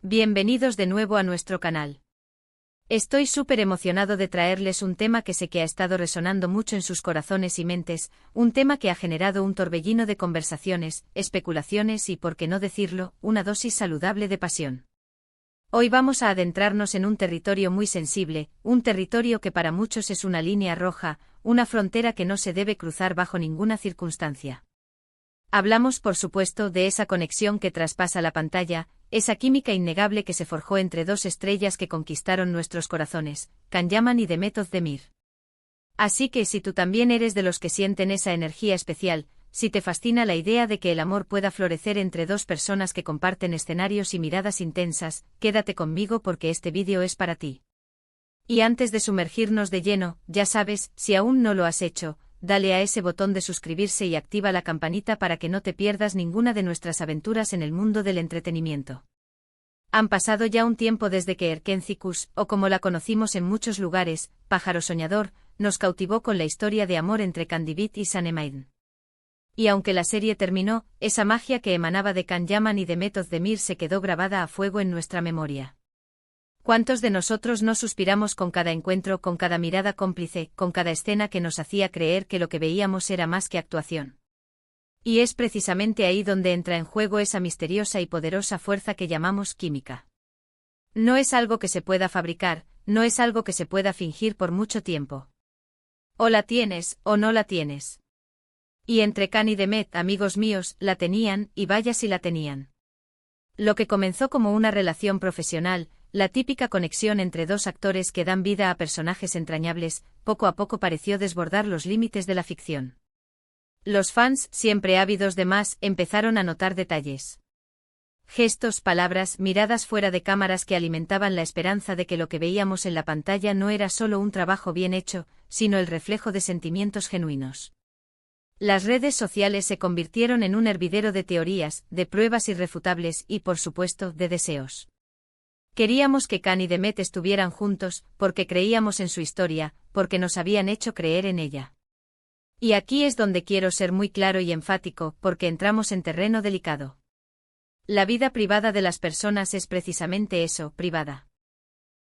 Bienvenidos de nuevo a nuestro canal. Estoy súper emocionado de traerles un tema que sé que ha estado resonando mucho en sus corazones y mentes, un tema que ha generado un torbellino de conversaciones, especulaciones y, por qué no decirlo, una dosis saludable de pasión. Hoy vamos a adentrarnos en un territorio muy sensible, un territorio que para muchos es una línea roja, una frontera que no se debe cruzar bajo ninguna circunstancia. Hablamos, por supuesto, de esa conexión que traspasa la pantalla, esa química innegable que se forjó entre dos estrellas que conquistaron nuestros corazones, Can Yaman y Demet Özdemir. Así que si tú también eres de los que sienten esa energía especial, si te fascina la idea de que el amor pueda florecer entre dos personas que comparten escenarios y miradas intensas, quédate conmigo porque este vídeo es para ti. Y antes de sumergirnos de lleno, ya sabes, si aún no lo has hecho, dale a ese botón de suscribirse y activa la campanita para que no te pierdas ninguna de nuestras aventuras en el mundo del entretenimiento. Han pasado ya un tiempo desde que Erkencikus, o como la conocimos en muchos lugares, Pájaro Soñador, nos cautivó con la historia de amor entre Candivit y Sanemein. Y aunque la serie terminó, esa magia que emanaba de Can Yaman y Demet Özdemir se quedó grabada a fuego en nuestra memoria. ¿Cuántos de nosotros no suspiramos con cada encuentro, con cada mirada cómplice, con cada escena que nos hacía creer que lo que veíamos era más que actuación? Y es precisamente ahí donde entra en juego esa misteriosa y poderosa fuerza que llamamos química. No es algo que se pueda fabricar, no es algo que se pueda fingir por mucho tiempo. O la tienes, o no la tienes. Y entre Can y Demet, amigos míos, la tenían, y vaya si la tenían. Lo que comenzó como una relación profesional, la típica conexión entre dos actores que dan vida a personajes entrañables, poco a poco pareció desbordar los límites de la ficción. Los fans, siempre ávidos de más, empezaron a notar detalles. Gestos, palabras, miradas fuera de cámaras que alimentaban la esperanza de que lo que veíamos en la pantalla no era solo un trabajo bien hecho, sino el reflejo de sentimientos genuinos. Las redes sociales se convirtieron en un hervidero de teorías, de pruebas irrefutables y, por supuesto, de deseos. Queríamos que Can y Demet estuvieran juntos, porque creíamos en su historia, porque nos habían hecho creer en ella. Y aquí es donde quiero ser muy claro y enfático, porque entramos en terreno delicado. La vida privada de las personas es precisamente eso, privada.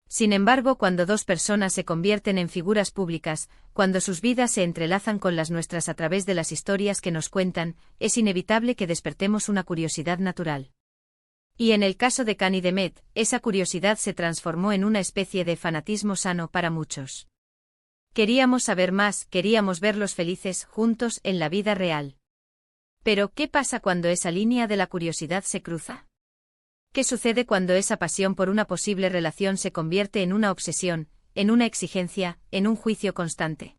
Sin embargo, cuando dos personas se convierten en figuras públicas, cuando sus vidas se entrelazan con las nuestras a través de las historias que nos cuentan, es inevitable que despertemos una curiosidad natural. Y en el caso de Can y Demet, esa curiosidad se transformó en una especie de fanatismo sano para muchos. Queríamos saber más, queríamos verlos felices, juntos, en la vida real. Pero, ¿qué pasa cuando esa línea de la curiosidad se cruza? ¿Qué sucede cuando esa pasión por una posible relación se convierte en una obsesión, en una exigencia, en un juicio constante?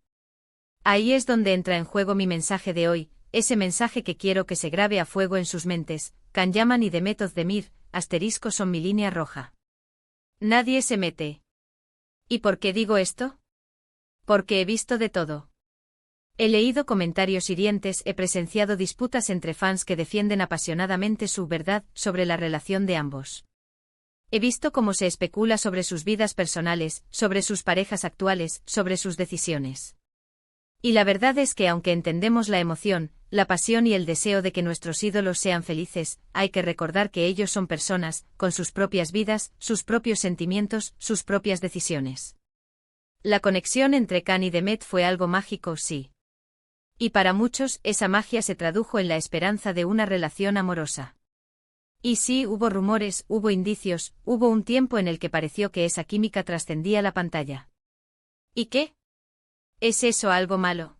Ahí es donde entra en juego mi mensaje de hoy, ese mensaje que quiero que se grabe a fuego en sus mentes. Can Yaman y Demet Özdemir, * son mi línea roja. Nadie se mete. ¿Y por qué digo esto? Porque he visto de todo. He leído comentarios hirientes, he presenciado disputas entre fans que defienden apasionadamente su verdad sobre la relación de ambos. He visto cómo se especula sobre sus vidas personales, sobre sus parejas actuales, sobre sus decisiones. Y la verdad es que aunque entendemos la emoción, la pasión y el deseo de que nuestros ídolos sean felices, hay que recordar que ellos son personas, con sus propias vidas, sus propios sentimientos, sus propias decisiones. La conexión entre Can y Demet fue algo mágico, sí. Y para muchos, esa magia se tradujo en la esperanza de una relación amorosa. Y sí, hubo rumores, hubo indicios, hubo un tiempo en el que pareció que esa química trascendía la pantalla. ¿Y qué? ¿Es eso algo malo?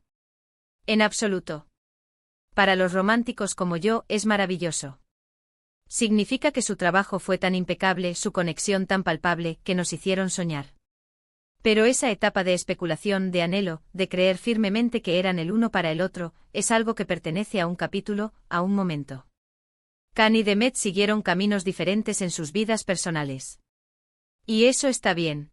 En absoluto. Para los románticos como yo, es maravilloso. Significa que su trabajo fue tan impecable, su conexión tan palpable, que nos hicieron soñar. Pero esa etapa de especulación, de anhelo, de creer firmemente que eran el uno para el otro, es algo que pertenece a un capítulo, a un momento. Can y Demet siguieron caminos diferentes en sus vidas personales. Y eso está bien.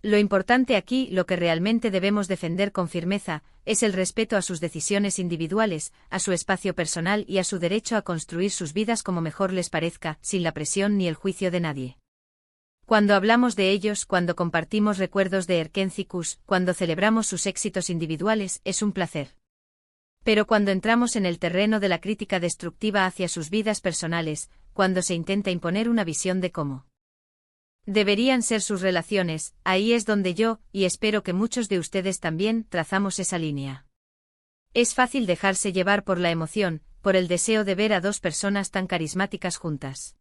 Lo importante aquí, lo que realmente debemos defender con firmeza, es el respeto a sus decisiones individuales, a su espacio personal y a su derecho a construir sus vidas como mejor les parezca, sin la presión ni el juicio de nadie. Cuando hablamos de ellos, cuando compartimos recuerdos de Erkencikus, cuando celebramos sus éxitos individuales, es un placer. Pero cuando entramos en el terreno de la crítica destructiva hacia sus vidas personales, cuando se intenta imponer una visión de cómo deberían ser sus relaciones. Ahí es donde yo, y espero que muchos de ustedes también, trazamos esa línea. Es fácil dejarse llevar por la emoción, por el deseo de ver a dos personas tan carismáticas juntas.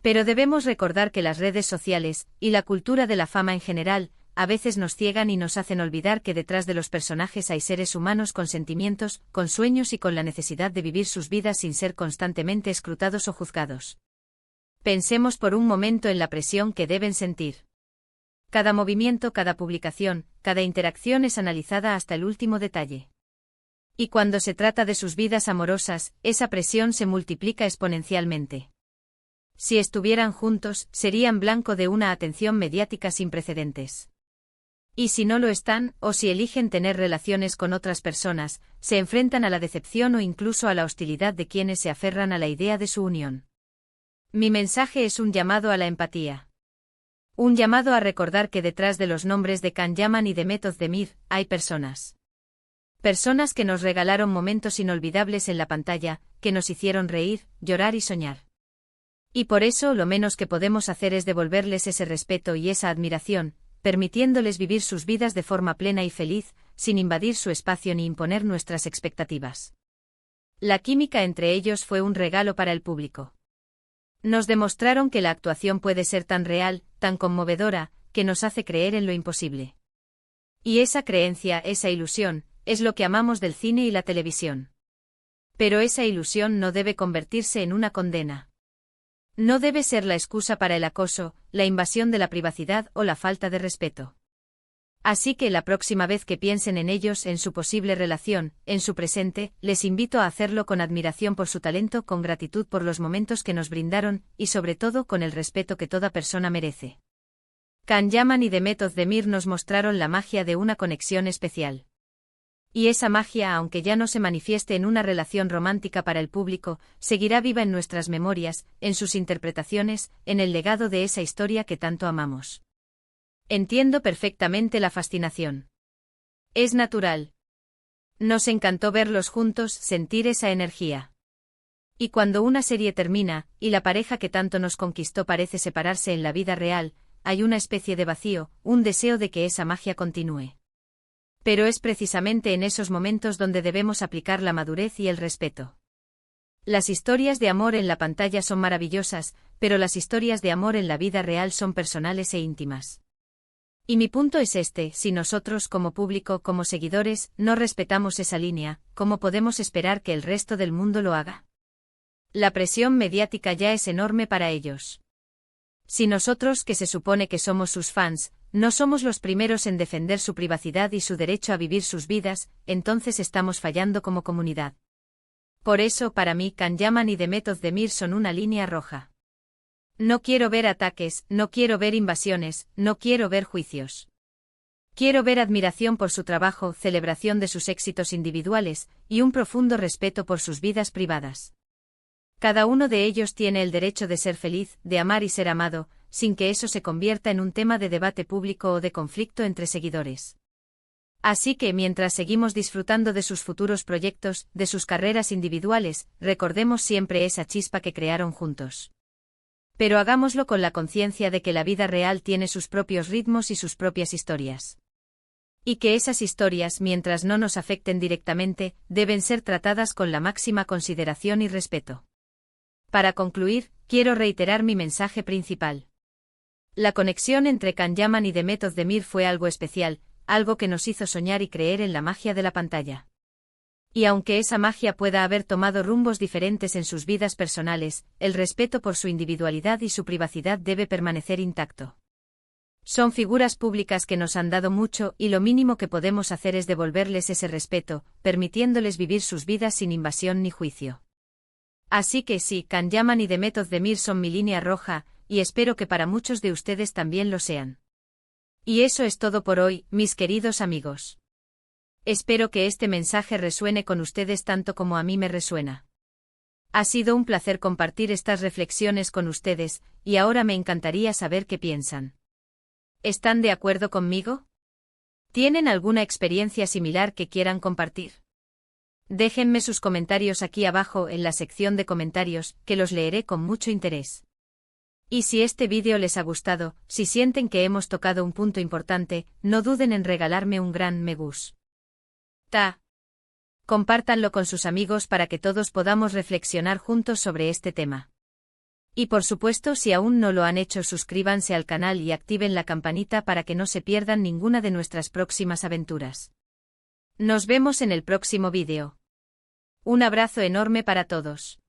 Pero debemos recordar que las redes sociales, y la cultura de la fama en general, a veces nos ciegan y nos hacen olvidar que detrás de los personajes hay seres humanos con sentimientos, con sueños y con la necesidad de vivir sus vidas sin ser constantemente escrutados o juzgados. Pensemos por un momento en la presión que deben sentir. Cada movimiento, cada publicación, cada interacción es analizada hasta el último detalle. Y cuando se trata de sus vidas amorosas, esa presión se multiplica exponencialmente. Si estuvieran juntos, serían blanco de una atención mediática sin precedentes. Y si no lo están, o si eligen tener relaciones con otras personas, se enfrentan a la decepción o incluso a la hostilidad de quienes se aferran a la idea de su unión. Mi mensaje es un llamado a la empatía. Un llamado a recordar que detrás de los nombres de Can Yaman y de Mehmet Özdemir, hay personas. Personas que nos regalaron momentos inolvidables en la pantalla, que nos hicieron reír, llorar y soñar. Y por eso lo menos que podemos hacer es devolverles ese respeto y esa admiración, permitiéndoles vivir sus vidas de forma plena y feliz, sin invadir su espacio ni imponer nuestras expectativas. La química entre ellos fue un regalo para el público. Nos demostraron que la actuación puede ser tan real, tan conmovedora, que nos hace creer en lo imposible. Y esa creencia, esa ilusión, es lo que amamos del cine y la televisión. Pero esa ilusión no debe convertirse en una condena. No debe ser la excusa para el acoso, la invasión de la privacidad o la falta de respeto. Así que la próxima vez que piensen en ellos, en su posible relación, en su presente, les invito a hacerlo con admiración por su talento, con gratitud por los momentos que nos brindaron, y sobre todo con el respeto que toda persona merece. Can Yaman y Mehmet Özdemir nos mostraron la magia de una conexión especial. Y esa magia, aunque ya no se manifieste en una relación romántica para el público, seguirá viva en nuestras memorias, en sus interpretaciones, en el legado de esa historia que tanto amamos. Entiendo perfectamente la fascinación. Es natural. Nos encantó verlos juntos, sentir esa energía. Y cuando una serie termina, y la pareja que tanto nos conquistó parece separarse en la vida real, hay una especie de vacío, un deseo de que esa magia continúe. Pero es precisamente en esos momentos donde debemos aplicar la madurez y el respeto. Las historias de amor en la pantalla son maravillosas, pero las historias de amor en la vida real son personales e íntimas. Y mi punto es este: si nosotros como público, como seguidores, no respetamos esa línea, ¿cómo podemos esperar que el resto del mundo lo haga? La presión mediática ya es enorme para ellos. Si nosotros, que se supone que somos sus fans, no somos los primeros en defender su privacidad y su derecho a vivir sus vidas, entonces estamos fallando como comunidad. Por eso, para mí, Can Yaman y Mehmet Özdemir son una línea roja. No quiero ver ataques, no quiero ver invasiones, no quiero ver juicios. Quiero ver admiración por su trabajo, celebración de sus éxitos individuales, y un profundo respeto por sus vidas privadas. Cada uno de ellos tiene el derecho de ser feliz, de amar y ser amado, sin que eso se convierta en un tema de debate público o de conflicto entre seguidores. Así que mientras seguimos disfrutando de sus futuros proyectos, de sus carreras individuales, recordemos siempre esa chispa que crearon juntos. Pero hagámoslo con la conciencia de que la vida real tiene sus propios ritmos y sus propias historias. Y que esas historias, mientras no nos afecten directamente, deben ser tratadas con la máxima consideración y respeto. Para concluir, quiero reiterar mi mensaje principal. La conexión entre Can Yaman y Mehmet Özdemir fue algo especial, algo que nos hizo soñar y creer en la magia de la pantalla. Y aunque esa magia pueda haber tomado rumbos diferentes en sus vidas personales, el respeto por su individualidad y su privacidad debe permanecer intacto. Son figuras públicas que nos han dado mucho y lo mínimo que podemos hacer es devolverles ese respeto, permitiéndoles vivir sus vidas sin invasión ni juicio. Así que sí, Can Yaman y Mehmet Özdemir son mi línea roja, y espero que para muchos de ustedes también lo sean. Y eso es todo por hoy, mis queridos amigos. Espero que este mensaje resuene con ustedes tanto como a mí me resuena. Ha sido un placer compartir estas reflexiones con ustedes, y ahora me encantaría saber qué piensan. ¿Están de acuerdo conmigo? ¿Tienen alguna experiencia similar que quieran compartir? Déjenme sus comentarios aquí abajo en la sección de comentarios, que los leeré con mucho interés. Y si este vídeo les ha gustado, si sienten que hemos tocado un punto importante, no duden en regalarme un gran me gusta. Compártanlo con sus amigos para que todos podamos reflexionar juntos sobre este tema. Y por supuesto, si aún no lo han hecho, suscríbanse al canal y activen la campanita para que no se pierdan ninguna de nuestras próximas aventuras. Nos vemos en el próximo vídeo. Un abrazo enorme para todos.